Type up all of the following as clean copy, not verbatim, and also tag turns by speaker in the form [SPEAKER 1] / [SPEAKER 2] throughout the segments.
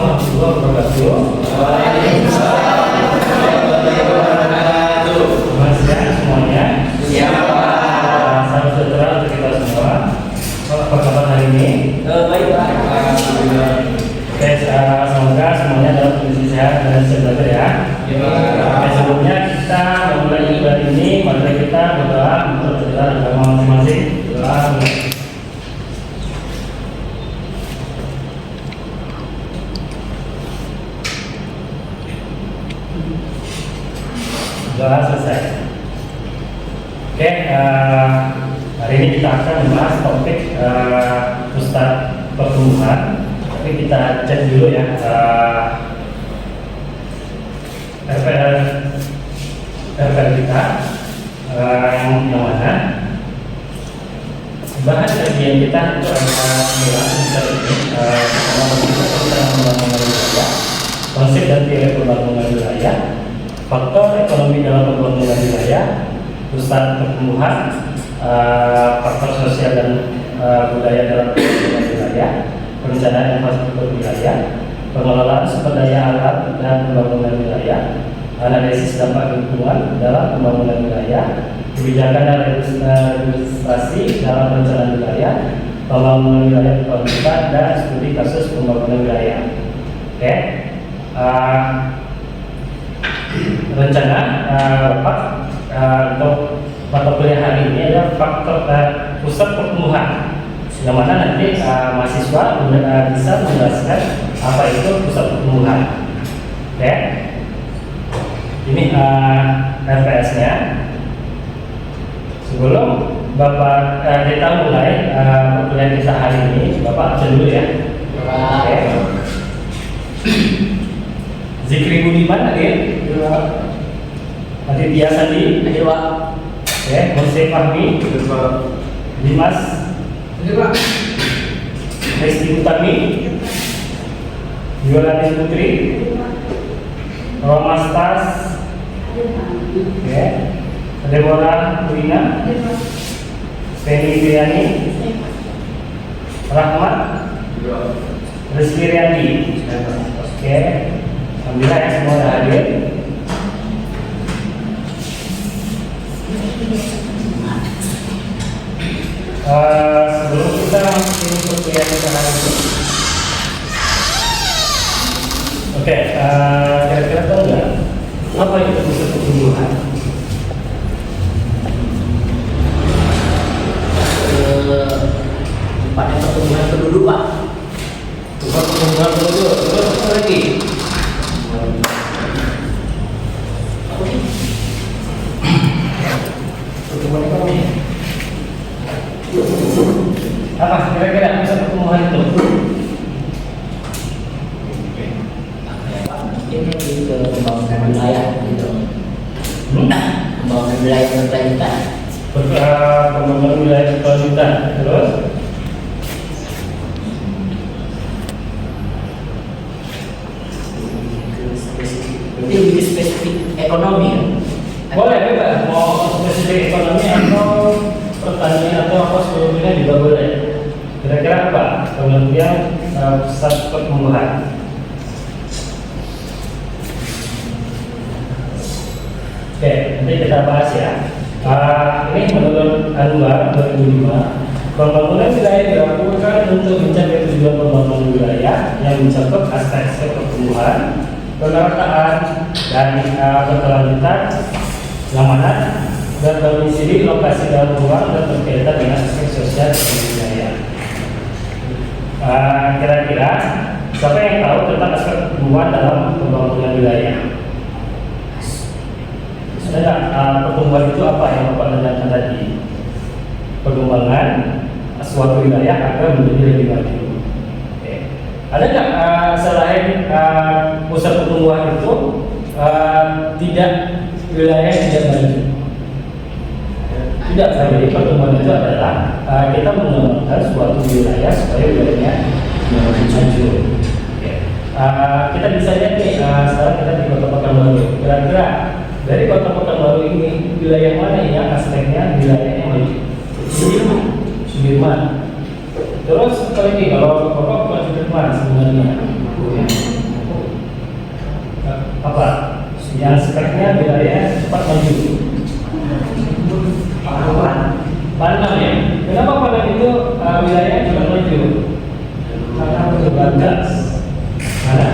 [SPEAKER 1] warahmatullahi wabarakatuh.
[SPEAKER 2] Waalaikumsalam warahmatullahi wabarakatuh.
[SPEAKER 1] Selamat siang semuanya.
[SPEAKER 2] Siapa?
[SPEAKER 1] Salam sejahtera untuk kita semua. Apa kabar hari ini?
[SPEAKER 2] Baik Pak.
[SPEAKER 1] Oke, semoga semuanya dalam kondisi sehat dan sejahtera ya. Oke, sebelumnya kita memulai ibadah ini, mari kita berdoa untuk ajaran agama masing-masing. Doa. Doa selesai. Oke, hari ini kita akan membahas topik pusat pertumbuhan. Tapi kita cek dulu ya RPL kita yang mana. Bahan kajian kita itu adalah besar ini pembangunan wilayah, konsep dan teori pembangunan wilayah, faktor ekonomi dalam pembangunan wilayah, pusat pertumbuhan, faktor sosial dan budaya dalam pembangunan wilayah, perencanaan infrastruktur wilayah, pengelolaan sumber daya alam dan pembangunan wilayah, analisis dampak lingkungan dalam pembangunan wilayah, kebijakan dan administrasi dalam perencanaan wilayah, pembangunan wilayah berkelanjutan dan studi kasus pembangunan wilayah. Oke. Rencana Bapak untuk mata kuliah hari ini adalah faktor pusat pertumbuhan, yang mana nanti mahasiswa bisa menjelaskan apa itu pusat pertumbuhan. Oke, ini RPS-nya. Sebelum Bapak kita mulai perkuliahan kita hari ini, Bapak absen dulu ya. Oke. Zikri Budiman hadir. Aditya Sandi hadir Pak. Oke, Jose Fahmi, Dimas, Resti Utami, Yolanda Putri, Roma Stas, Deborah Turina, Penny Triani, Rahmat, Rizky Riyadi. Oke, alhamdulillah ya semua sudah hadir. Sebelum kita masukin perkuliahan kita hari ini, oke, kira-kira tahu nggak apa itu pusat pertumbuhan?
[SPEAKER 2] Tempatnya pertumbuhan penduduk Pak.
[SPEAKER 1] Pusat pertumbuhan penduduk. Terus apa lagi? Pertumbuhan ekonomi. Apa kira-kira pusat pertumbuhan itu?
[SPEAKER 2] Mungkin lebih ke pembangunan wilayah gitu. Pembangunan wilayah berkelanjutan.
[SPEAKER 1] Pembangunan wilayah berkelanjutan. Terus?
[SPEAKER 2] Berarti lebih spesifik ekonomi ya?
[SPEAKER 1] Boleh bebas, mau spesifik ekonomi atau pertanian atau apa sebelumnya juga boleh. Kira-kira apa pengertian pusat pertumbuhan? Oke, nanti kita bahas ya. Ini menurut Anwar 2005, pembangunan wilayah dilakukan untuk mencapai tujuan pembangunan wilayah yang mencakup aspek pertumbuhan, pemerataan, dan berkelanjutan, yang mana berdomisili lokasi dalam ruang dan berkaitan dengan aspek sosial dan budaya. Kira-kira siapa yang tahu tentang aspek pertumbuhan dalam pembangunan wilayah? Ada nggak pertumbuhan itu apa yang Bapak tanyakan tadi? Pengembangan suatu wilayah agar menjadi lebih maju. Oke. Ada nggak selain pusat pertumbuhan itu tidak wilayah yang tidak maju? Tidak, jadi pertumbuhan itu adalah kita mengembangkan suatu wilayah supaya wilayahnya maju. Oke. Kita bisa lihat nih, sekarang kita di Kota Pekanbaru. Kira-kira dari Kota Pekanbaru ini wilayah mana yang aspeknya wilayahnya maju? Sudirman. Terus sekali lagi kalau Bapak bukan Sudirman sebenarnya apa yang speknya wilayah cepat maju? Padang ya. Kenapa Padang itu wilayah cepat maju? Karena berbagas. Mana?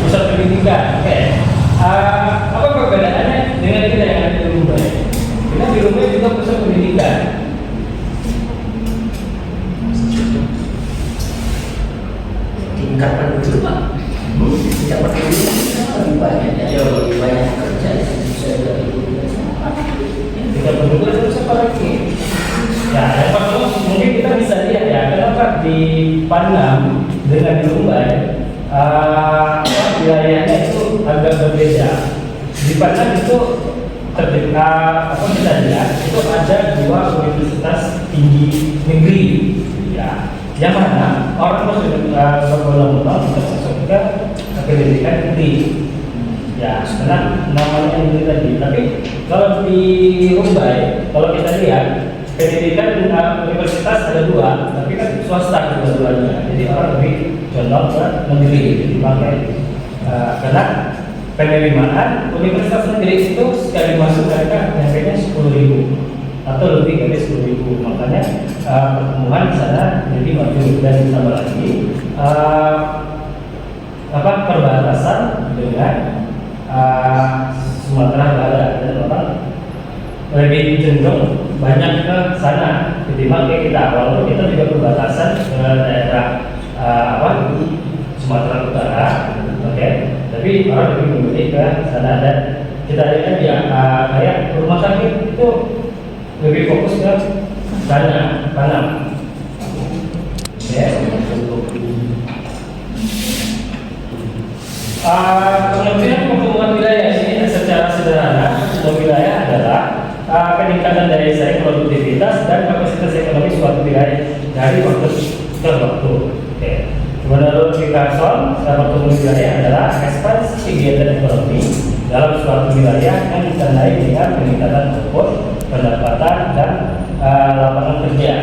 [SPEAKER 1] Pusat pendidikan. Oke. Apa perbedaannya dengan kita yang ada di Rumbai? Kita di Rumbai juga pusat pendidikan.
[SPEAKER 2] Tingkat penduduk Pak. Tingkat penduduk lebih banyak ya, lebih banyak kerja
[SPEAKER 1] Tingkat penduduk itu siapa lagi? Ya, yang pertama mungkin kita bisa lihat ya, kenapa di Panam dengan di Rumbai wilayahnya itu agak berbeda. Di Panam itu kita lihat itu ada 2 universitas tinggi negeri, ya, yang mana orang berbondong-bondong untuk masuk ke pendidikan negeri, ya, karena namanya negeri tadi. Tapi kalau di Rumbai, kalau kita lihat pendidikan universitas ada 2, tapi kan swasta dua-duanya. Jadi orang lebih condong ke negeri, dipakai karena penerimaan universitas negeri itu sekali masuk mereka nyampe 10.000 atau lebih dari 10.000. Makanya pertumbuhan di sana jadi maju. Dan ditambah lagi perbatasan dengan Sumatera Barat, dan orang lebih cenderung banyak ke sana ketimbang ke kita. Walaupun kita juga berbatasan ke daerah Sumatera Utara, oke, tapi orang lebih memilih ke sana. Dan kita lihat ya kayak rumah sakit itu lebih fokus ke sana, Panam. Kemudian pertumbuhan wilayah ini secara sederhana, wilayah adalah peningkatan daya saing, produktivitas, dan kapasitas ekonomi suatu wilayah dari waktu ke waktu. Oke. Menurut Picasso, pertumbuhan wilayah adalah ekspansi kegiatan ekonomi dalam suatu wilayah yang ditandai dengan peningkatan output, pendapatan, dan lapangan kerja.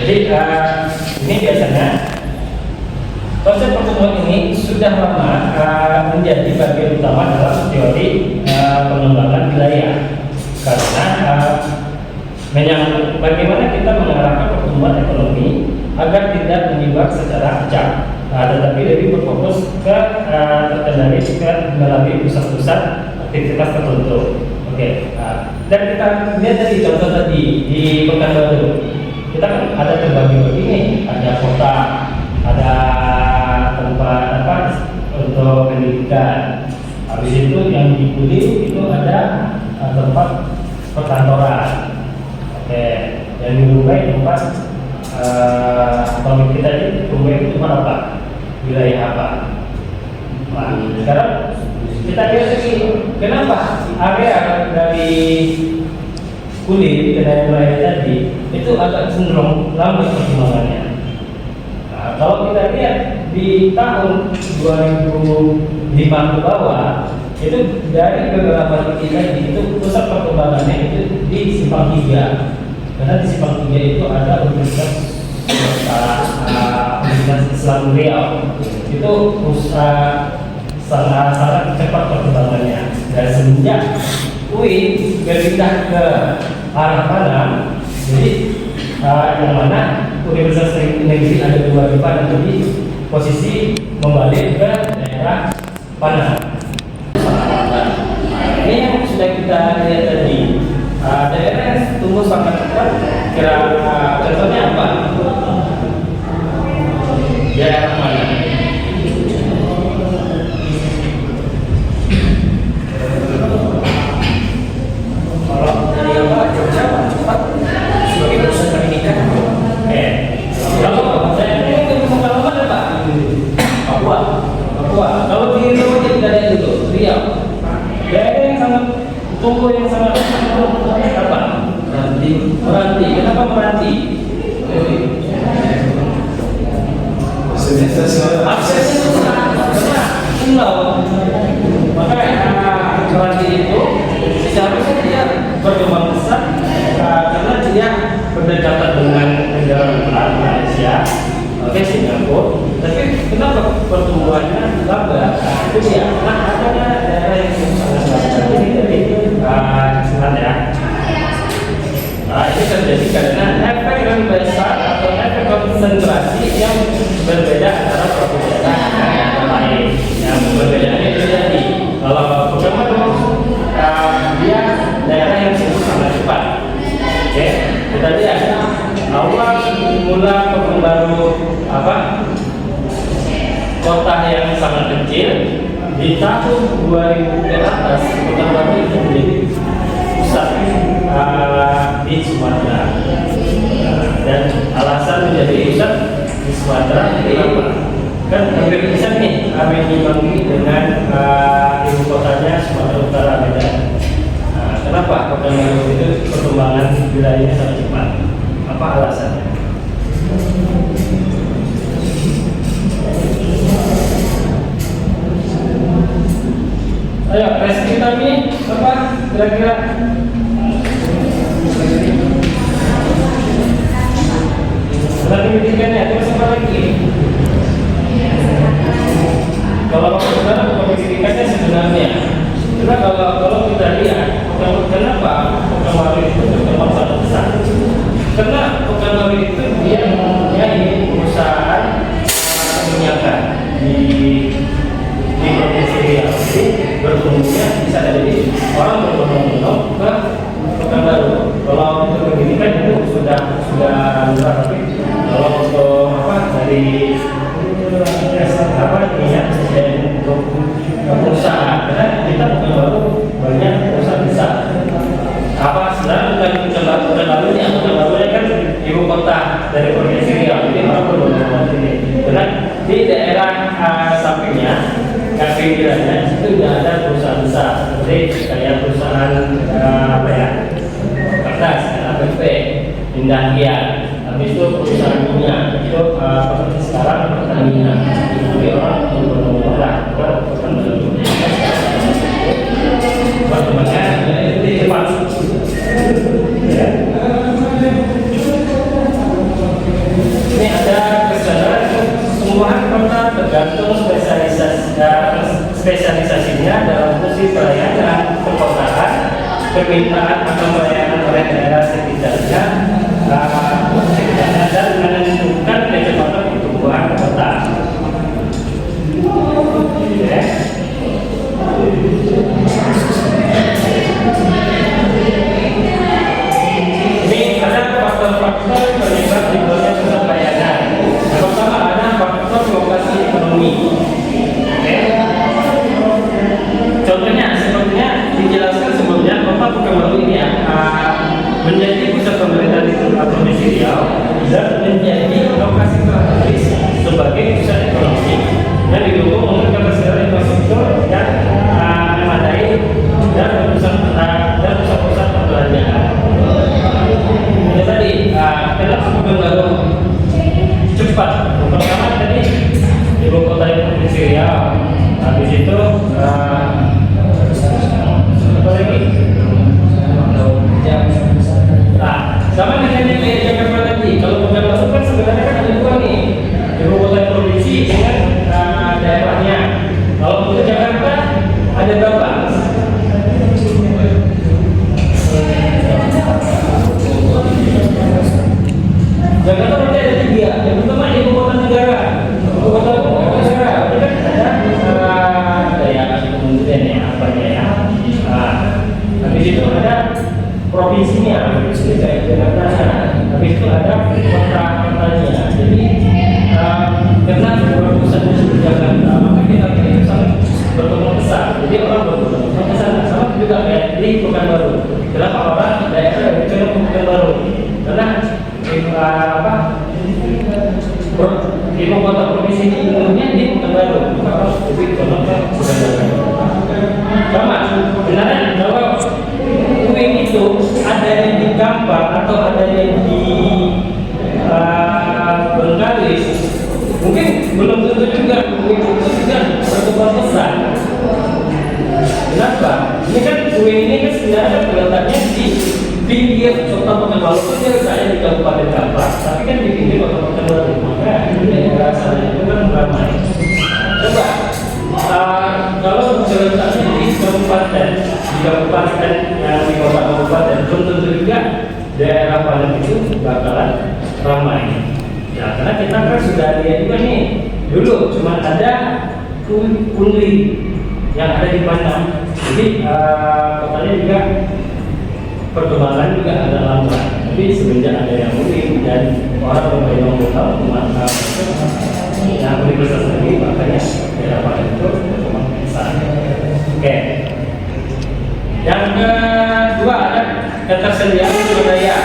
[SPEAKER 1] Jadi ini biasanya konsep pertumbuhan ini sudah lama menjadi bagian utama dalam teori pengembangan wilayah, karena bagaimana kita mengarahkan pertumbuhan ekonomi agar tidak menyebar secara acak, tetapi lebih berfokus ke terkendali melalui pusat-pusat aktivitas tertentu. Oke, dan kita lihat tadi contoh tadi di Pekanbaru, kita kan ada terbagi-bagi nih, ada kota, ada tempat untuk pendidikan. Habis itu yang di Kulim itu ada tempat perkantoran. Oke, yang di Rumbai tempat kalau kita di Rumbai itu tempat apa? Wilayah apa? Nah, sekarang kita lihat lagi, kenapa area dari Kulim ke daerah tadi itu agak cenderung lambat perkembangannya. Nah, kalau kita lihat di tahun 2005 ke bawah, itu dari beberapa titik tadi itu pusat perkembangannya itu di Simpang 3. Karena di Simpang 3 itu ada Universitas Islam Riau. Itu sangat cepat perkembangannya. Dan semenjak UIN berpindah ke arah Panam, jadi yang mana Universitas Negeri ada 2 di Panam, jadi posisi membalik ke daerah Panam. Ini yang sudah kita lihat tadi, daerah yang tumbuh sangat cepat. Kira contohnya apa? Daerah mana? Tunggu yang sangat apa? Meranti. Kenapa meranti? Aksesnya susah karena pulau. Maka meranti itu seharusnya dia berkembang pertumbuhannya lambat. Itu dia. Nah, ada daerah yang sangat lambat. Ini dari cepat ya. Ini terjadi karena efek besar atau efek konsentrasi yang berbeda antara suatu daerah dan yang lain. Yang perbedaannya terjadi kalau Pekanbaru dia daerah yang sangat cepat. Oke, kita lihat awal mula Pekanbaru kota yang sangat kecil. Di tahun 2000 ke atas Pekanbaru itu menjadi pusat di Sumatera. Dan alasan menjadi pusat di Sumatera kenapa? Kan hampir bisa nih menyimbangi dengan ibu kotanya Sumatera Utara Medan. Kenapa Pekanbaru itu perkembangan wilayahnya sangat cepat? Apa alasannya? Ayo, tes kita ini apa kira-kira? Berarti pendidikannya terus apa lagi? Kalau sebenarnya pendidikannya sebenarnya, karena kalau kita lihat kenapa Pekanbaru itu berkembang sangat besar? Karena Pekanbaru itu dia mempunyai perusahaan minyakan di Provinsi Riau. Jadi bertumbuhnya bisa dari orang berbondong-bondong ke Pekanbaru. Kalau untuk pendidikan itu sudah murah, tapi kalau untuk dari minyak dan untuk perusahaan, karena kita Pekanbaru banyak perusahaan besar. Sebenarnya Pekanbaru ini kan ibu kota dari Provinsi Riau. Jadi orang berbondong-bondong sini. Karena di daerah sampingnya pinggirannya itu sudah ada perusahaan besar seperti kayak perusahaan kertas, APP, Indah, habis itu perusahaan minyak itu sekarang Pertamina. Jadi orang berbondong-bondong lah ke Pekanbaru. Perkembangannya itu cepat. Ya. Ini ada kesadaran semua kota tergantung spesialisasinya dalam fungsi pelayanan perkotaan, permintaan atau pelayanan oleh daerah sekitarnya dan menentukan kecepatan pertumbuhan kota. Ini ada faktor-faktor penyebab timbulnya pusat pelayanan. Yang pertama ada faktor lokasi ekonomi. Contohnya, sepertinya dijelaskan sebelumnya, kota Pekanbaru ini menjadi pusat pemerintahan di Provinsi Riau dan menjadi lokasi strategis sebagai pusat ekonomi yang didukung oleh ketersediaan infrastruktur yang memadai dan pusat-pusat perbelanjaan. Ini tadi, kenapa Pekanbaru cepat? Pertama tadi ibu kota Provinsi Riau, habis itu apa lagi? Sama dengan yang Jakarta tadi. Kalau Pekanbaru kan sebenarnya kan ada dua nih, ibu kota provinsi dengan daerahnya. Kalau untuk Jakarta ada berapa? Jakarta berarti ada tiga. Yang pertama ibu kota negara. Ibu kota negara itu kan ada kementerian ya, apanya ya. Habis itu ada provinsinya, habis itu kayak Jakarta. Habis itu ada kota-kotanya. Jadi karena pusatnya di Jakarta, maka kita itu sangat berkembang besar. Jadi orang berkembang besar sama juga kayak di Pekanbaru. Kenapa orang daerah itu ke Pekanbaru? Karena ibu kota provinsi ini di Pekanbaru, maka harus lebih condong ke Pekanbaru. Sama, benar kalau UIN itu ada yang di Kampar atau ada yang di Bengkalis, mungkin belum tentu juga UIN itu juga berkembang besar. Kenapa? Ini kan UIN ini kan sebenarnya terletaknya di pinggir kota Pekanbaru, itu dia letaknya di Kabupaten Kampar, tapi kan di pinggir kota Pekanbaru, maka ini daerah sana itu kan ramai. Coba kabupaten, di kabupaten yang di kota kabupaten, belum tentu juga daerah padat itu bakalan ramai. Ya, karena kita kan sudah lihat juga nih, dulu cuma ada Pungli yang ada di Padang. Jadi kotanya juga perkembangan juga agak lambat. Tapi semenjak ada yang Pungli dan orang yang tahu maka yang universitas lagi, makanya daerah padat itu berkembang besar. Oke. Yang kedua ada ketersediaan sumber daya.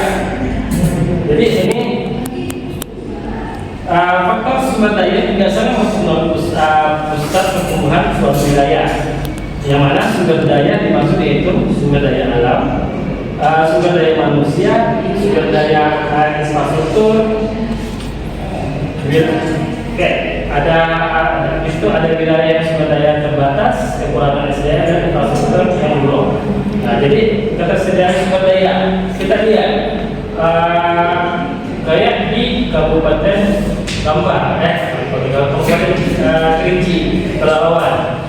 [SPEAKER 1] Jadi ini faktor sumber daya biasanya mempengaruhi pusat pertumbuhan suatu wilayah. Yang mana sumber daya dimaksud yaitu sumber daya alam, sumber daya manusia, sumber daya infrastruktur. Oke, ada itu ada wilayah yang sumber daya terbatas, kekurangan SDM dan infrastruktur yang belum. Nah, jadi ketersediaan sumber daya kita lihat kayak di Kabupaten Kabupaten Kerinci, Pelalawan.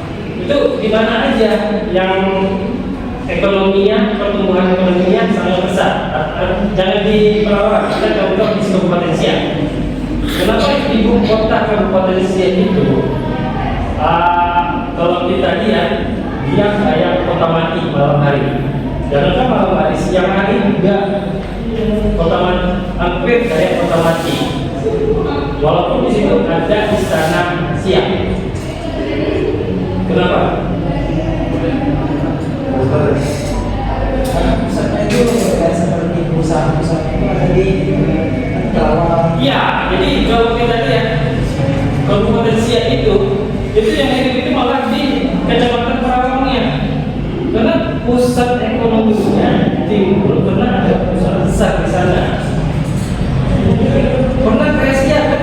[SPEAKER 1] Itu di mana aja yang ekonominya, pertumbuhan ekonominya sangat besar. Jangan di Pelalawan, kita contoh di Kabupaten Siak. Kenapa ibu kota Kabupaten Siak itu kalau kita lihat dia kayak kota mati malam hari. Jangan malam hari, siang hari juga kota mati, hampir kayak kota mati. Walaupun di situ ada istana Siak. Kenapa?
[SPEAKER 2] Pusatnya itu seperti perusahaan-perusahaan itu ada di Karawang.
[SPEAKER 1] Iya, jadi kalau kita lihat Kabupaten Siak itu yang itu malah di Kecamatan Karawangnya. Karena pusat ekonominya timbul karena ada perusahaan besar di sana. Pernah ke Siak kan?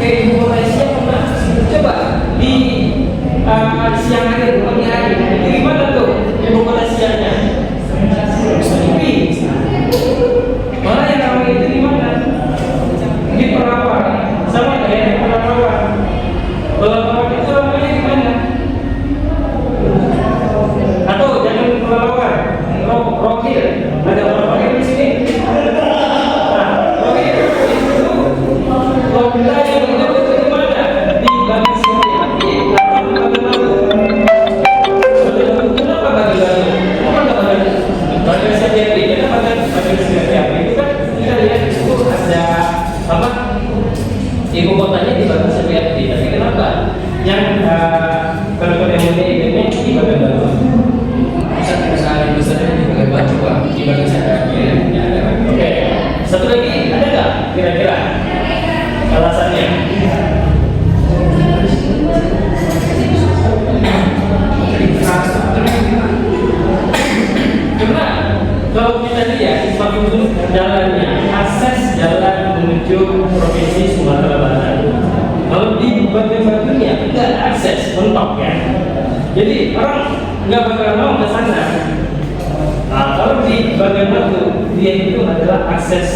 [SPEAKER 1] Kayak ibu kota Siak pernah? Coba di siang hari, pagi hari, di mana tuh ibu kota Siaknya? Sepi. Malah yang ramai itu di mana? Di Pelalawan, sama kayak Pelalawan. Pelalawan itu ramainya di mana? Atau jangan Pelalawan, Rohil. Ada orang Rohil di sini. Rohil itu wilayah yang itu di mana? Di Bagi Setiapi. Kenapa Bagi-Bagi? Kenapa Bagi Setiapi? Kenapa Bagi Setiapi? Itu kan kita lihat itu ada apa? Ibu kotanya di Bagi Setiapi. Tapi kenapa yang perekonomian ini di Bagi-Bagi?
[SPEAKER 2] Pusat perusahaan besarnya di Bagi Pak, di Bagi Setiapi.
[SPEAKER 1] Oke. Satu lagi ada nggak kira-kira alasannya? Karena kalau kita lihat infrastruktur jalannya, akses jalan menuju provinsi Sumatera Barat. Kalau di bagian-bagiannya tidak ada akses, mentok ya. Jadi orang nggak bakal mau ke sana. Nah, kalau di bagian batu dia itu adalah akses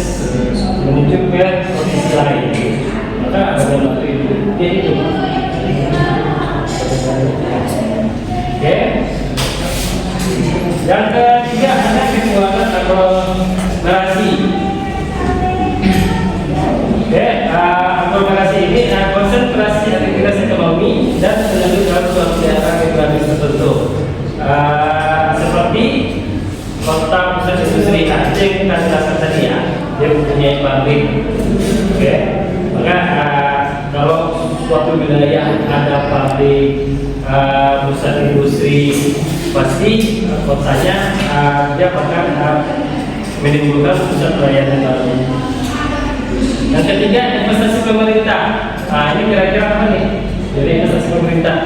[SPEAKER 1] menuju ke provinsi lain. Maka bagian batu itu dia itu. Oke. Yang ketiga ada kekuatan aglomerasi. Oke, aglomerasi ini konsentrasi aktivitas ekonomi dan terjadi dalam suatu daerah geografis tertentu. Seperti kota pusat industri Aceh kita jelaskan tadi ya, dia mempunyai pabrik. Oke, maka kalau suatu wilayah ada pabrik pusat industri, pasti kotanya dia akan menimbulkan pusat pelayanan baru. Yang ketiga, investasi pemerintah. Ini kira-kira apa nih? Jadi investasi pemerintah.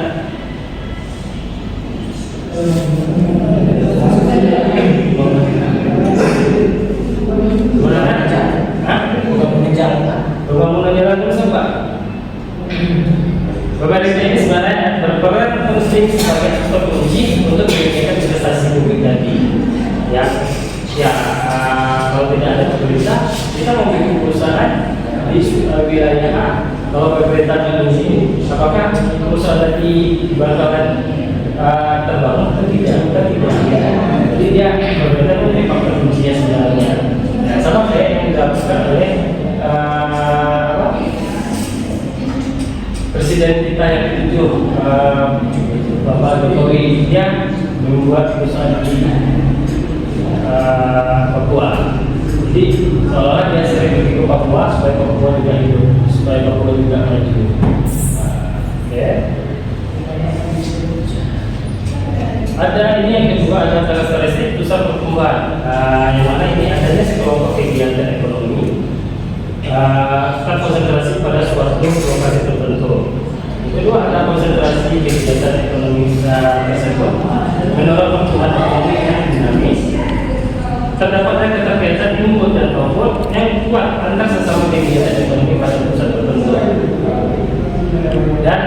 [SPEAKER 1] Pembangunan jalan terus Pak. Pemerintah ini sebenarnya berperan penting sebagai faktor kunci untuk meningkatkan investasi publik tadi. Ya, kalau tidak ada pemerintah, kita mau bikin perusahaan di wilayah A. Kalau pemerintah di sini, apakah perusahaan tadi bakalan terbangun atau tidak? Bukan tidak. Jadi dia berbeda mengenai faktor kuncinya sebenarnya. Nah, sama kayak yang dilakukan oleh Presiden kita yang ketujuh, Bapak Jokowi, dia membuat perusahaan di Papua. Jadi seolah dia sering pergi ke Papua supaya Papua juga hidup, supaya Papua juga maju. Ya. Ada ini yang kedua, ada karakteristik pusat pertumbuhan, yang mana ini adanya sekelompok kegiatan ekonomi terkonsentrasi pada suatu lokasi tertentu. Yang kedua, ada konsentrasi kegiatan ekonomi tersebut menurut pertumbuhan ekonomi yang dinamis. Terdapat keterkaitan input dan output yang kuat antar sesama kegiatan ekonomi pada pusat tertentu. Dan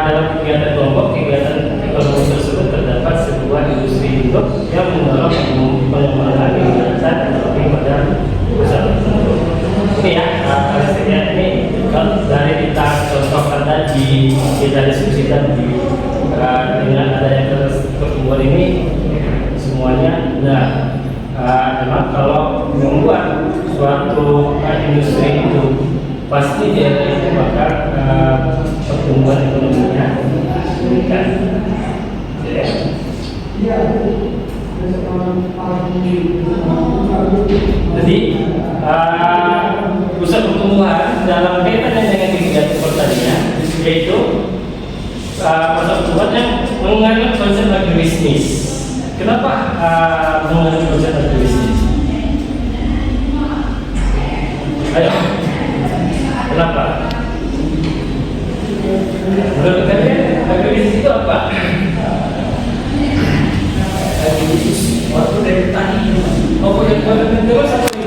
[SPEAKER 1] dalam kegiatan kelompok kegiatan ekonomi tersebut terdapat sebuah industri hidup yang mendorong pengembangan kegiatan ekonomi pada pusat tertentu. Oke ya, karakteristiknya ini dari kita contohkan tadi, kita diskusikan dengan adanya pertumbuhan ini semuanya benar. Memang kalau membuat suatu industri itu pasti dia itu bakal pertumbuhan ekonominya meningkat. Jadi pusat pertumbuhan dalam kaitannya dengan kegiatan pertanian yaitu pusat pertumbuhan yang mengandung konsep agribisnis. Kenapa mengandung konsep agribisnis? Ayo, kenapa? Menurut kalian agribisnis itu apa?
[SPEAKER 2] Agribisnis waktu dari petani.
[SPEAKER 1] Oh, yang terus apa ini?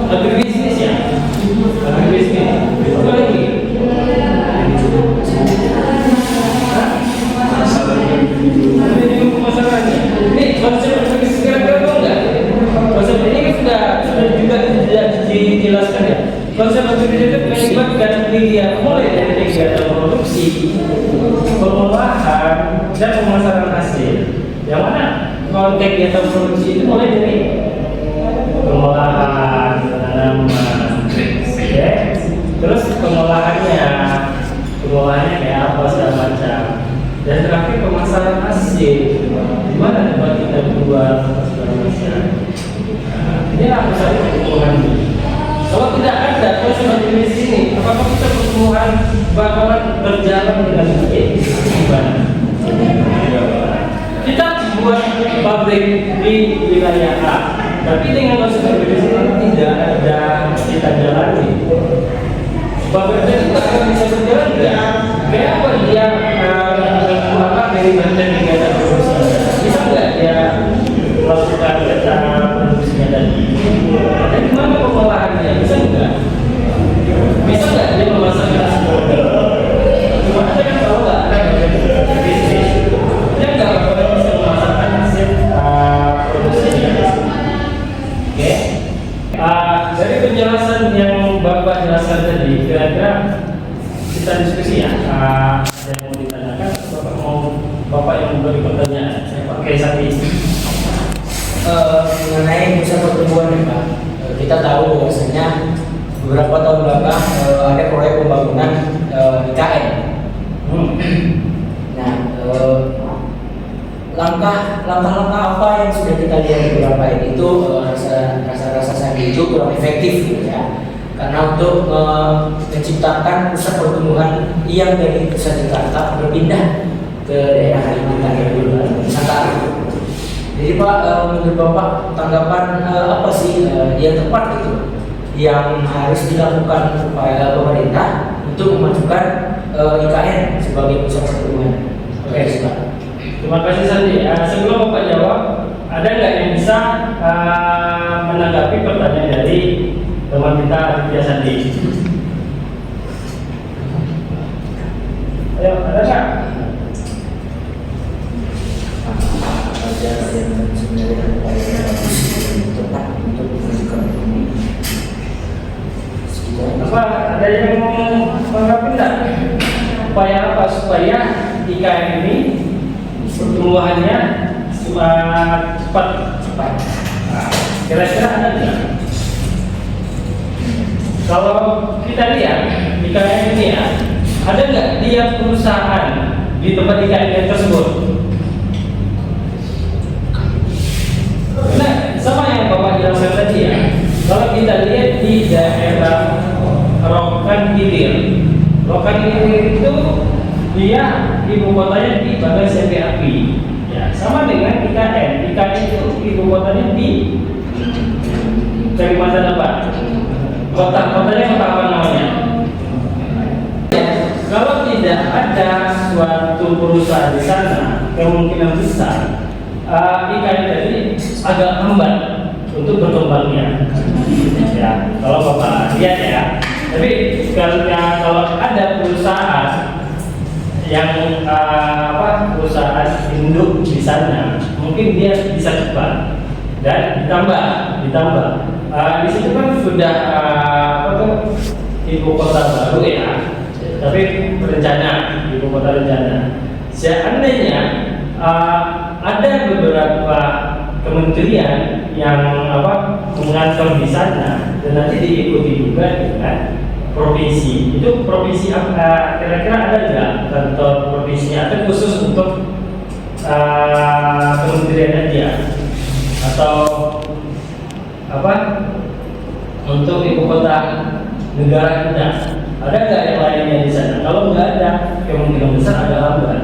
[SPEAKER 1] Agribisnis ya? Agribisnis. Apa lagi? Masalahnya, ini konsep agribisnis kira-kira tahu nggak? Konsep ini kan sudah juga dijelaskan ya. Konsep agribisnis itu melibatkan kegiatan mulai dari kegiatan produksi, pengolahan, dan pemasaran hasil. Yang mana kalau kegiatan produksi itu mulai dari pengolahan, penanaman, ya. Terus pengolahannya kayak apa segala macam. Dan terakhir pemasaran hasil, gimana tempat kita buat segala macam. Ini aku saja pertumbuhan. Kalau tidak ada konsep agribisnis ini, apakah kita pertumbuhan bakalan berjalan dengan baik? Gimana? Kita buat pabrik di wilayah A, tapi dengan konsep agribisnis ini tidak ada kita jalani. Pabrik itu akan bisa berjalan nggak? Kayak apa dia keluar dari bagian kegiatan produksi? Bisa nggak dia melakukan kegiatan produksinya tadi? Dan gimana pengolahannya? Bisa nggak? Bisa nggak dia memasarkan produk? Cuma saya kan tahu nggak ada bisnis. Dia nggak bakal bisa memasarkan hasil produksinya. Oke? Dari penjelasan yang Bapak jelaskan tadi, kira-kira kita diskusi ya. Ada yang mau ditanyakan? Bapak yang memberi pertanyaan, saya pakai sapi.
[SPEAKER 2] Mengenai pusat pertumbuhan ya Pak, kita tahu bahwasanya beberapa tahun belakang ada proyek pembangunan IKN. Nah, langkah-langkah apa yang sudah kita lihat di beberapa ini itu rasa saya itu kurang efektif gitu ya. Karena untuk menciptakan pusat pertumbuhan yang dari pusat Jakarta berpindah ke daerah Kalimantan yang dulu Nusantara. Jadi Pak, menurut Bapak tanggapan apa sih yang tepat itu yang harus dilakukan upaya pemerintah untuk memajukan IKN sebagai pusat pertumbuhan? Oke, Pak.
[SPEAKER 1] Terima kasih Sandi. Sebelum Bapak jawab, ada nggak yang bisa menanggapi pertanyaan dari teman kita Aditya Sandi? Ayo, ada nggak? Apa ada yang mau menanggapi nggak? Upaya apa supaya IKN ini pertumbuhannya cepat. Nah, kira-kira ada nggak? Kalau kita lihat IKN ini ya, ada nggak dia perusahaan di tempat IKN tersebut? Nah, sama yang Bapak jelaskan tadi ya. Kalau kita lihat di daerah Rokan Hilir itu dia ibu kotanya di Bagai CP Api. Ya, sama dengan IKN. IKN itu ibu kotanya di Kalimantan apa? Kotanya kota apa namanya? Ya, kalau tidak ada suatu perusahaan di sana, kemungkinan besar IKN tadi agak lambat untuk berkembangnya. Ya, kalau Bapak lihat ya. Tapi kalau ada perusahaan yang perusahaan induk di sana, mungkin dia bisa cepat dan ditambah. Di situ kan sudah ibu kota baru ya, tapi ibu kota rencana. Seandainya ada beberapa kementerian yang mengatur di sana dan nanti diikuti juga dengan provinsi. Itu provinsi apa? Kira-kira ada nggak kantor provinsi atau khusus untuk kementerian aja atau untuk ibu kota negara kita? Ada nggak yang lainnya di sana? Kalau nggak ada, kemungkinan besar ada lambat.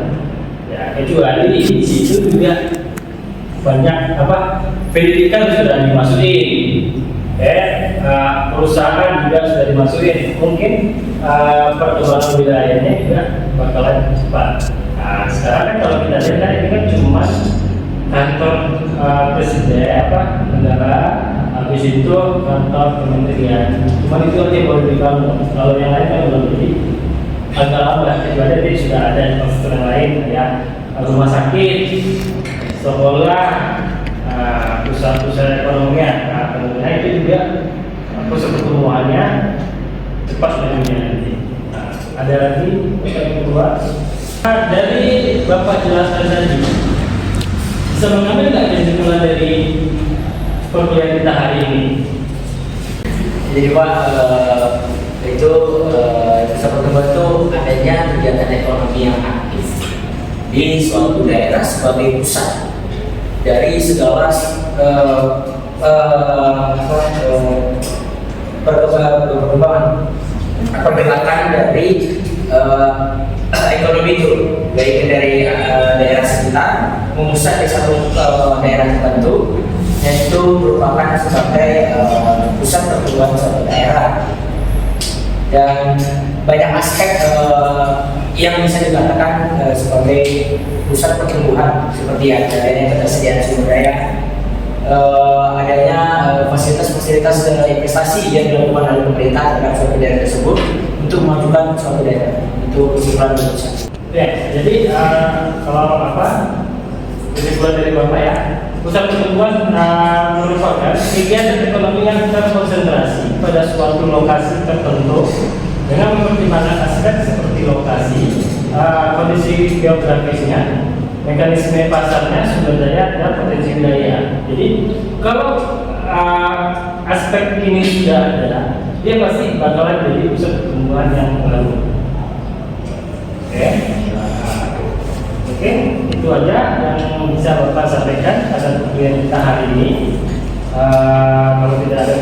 [SPEAKER 1] Ya, kecuali di situ juga banyak pendidikan sudah dimasukin, perusahaan juga sudah dimasukin, mungkin perkembangan wilayahnya juga bakalan cepat. Nah, sekarang kan kalau kita lihat kan ini kan cuma kantor presiden negara, habis itu kantor kementerian, cuma itu aja baru dibangun. Kalau yang lain kan belum, jadi agak lambat. Kecuali tadi sudah ada infrastruktur yang lain ya, rumah sakit, sekolah, pusat-pusat ekonomian. Nah, itu juga pusat pertumbuhannya cepat majunya nanti. Nah, ada lagi yang kedua, dari Bapak jelaskan tadi, bisa mengambil nggak kesimpulan dari perkuliahan kita hari ini?
[SPEAKER 2] Jadi Pak, itu pusat pertumbuhan itu adanya kegiatan ekonomi yang aktif di suatu daerah sebagai pusat dari segala pergerakan dari ekonomi itu, baik dari daerah sekitar memusat di satu daerah tertentu, yaitu merupakan sebagai pusat pertumbuhan suatu daerah. Dan banyak aspek yang bisa dikatakan sebagai pusat pertumbuhan, seperti adanya ketersediaan sumber daya, adanya fasilitas-fasilitas investasi yang dilakukan oleh pemerintah terhadap suatu daerah tersebut untuk memajukan suatu daerah. Itu kesimpulan dari pusat.
[SPEAKER 1] Ya, jadi kalau kesimpulan dari Bapak ya, pusat pertumbuhan merupakan kegiatan ekonomi yang terkonsentrasi pada suatu lokasi tertentu dengan mempertimbangkan aspek seperti lokasi, kondisi geografisnya, mekanisme pasarnya, sumber daya, dan potensi wilayah. Jadi kalau aspek ini sudah ada, dia pasti bakalan jadi pusat pertumbuhan yang baru. Oke, itu aja yang bisa Bapak sampaikan pada perkuliahan kita hari ini. Kalau tidak ada